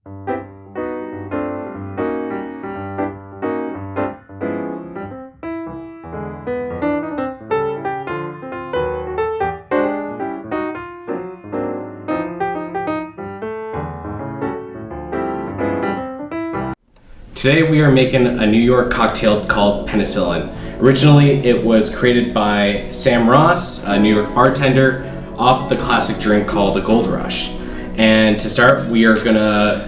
Today we are making a New York cocktail called Penicillin. Originally it was created by Sam Ross, a New York bartender, off the classic drink called the Gold Rush. And to start, we are gonna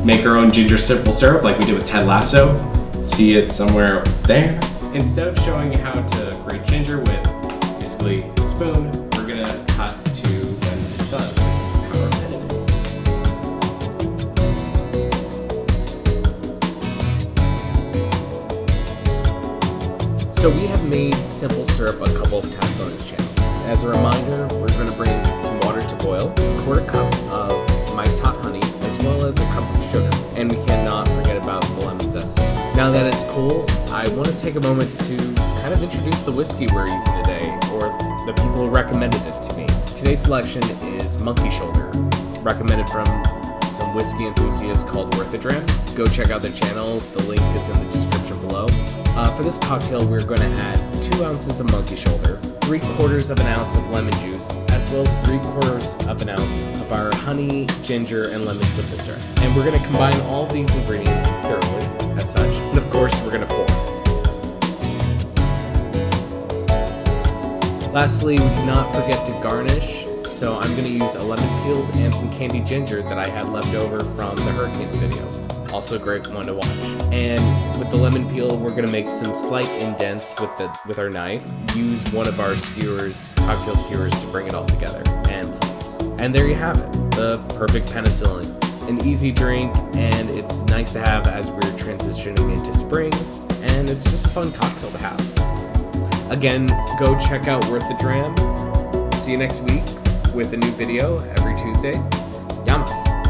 make our own ginger simple syrup like we did with Ted Lasso. See it somewhere there. Instead of showing you how to grate ginger with basically a spoon, we're gonna cut to when it's done. So we have made simple syrup a couple of times on this channel. As a reminder, we're going to bring some water to boil, a quarter cup of nice hot honey, as well as a cup of sugar. And we cannot forget about the lemon zest as well. Now that it's cool, I want to take a moment to kind of introduce the whiskey we're using today, or the people who recommended it to me. Today's selection is Monkey Shoulder, recommended from some whiskey enthusiast called Worth a Dram. Go check out their channel, the link is in the description below. For this cocktail, we're going to add 2 ounces of Monkey Shoulder, 3/4 of an ounce of lemon juice, as well as 3/4 of an ounce of our honey, ginger, and lemon simple syrup. And we're going to combine all these ingredients thoroughly, as such. And of course, we're going to pour. Lastly, we cannot forget to garnish. So I'm going to use a lemon peeled and some candied ginger that I had left over from the Hurricanes video. Also a great one to watch. And with the lemon peel, we're going to make some slight indents with our knife. Use one of our skewers, cocktail skewers, to bring it all together and place. And there you have it, the perfect penicillin. An easy drink, and it's nice to have as we're transitioning into spring, and it's just a fun cocktail to have. Again, go check out Worth the Dram. See you next week with a new video every Tuesday. YAMAS.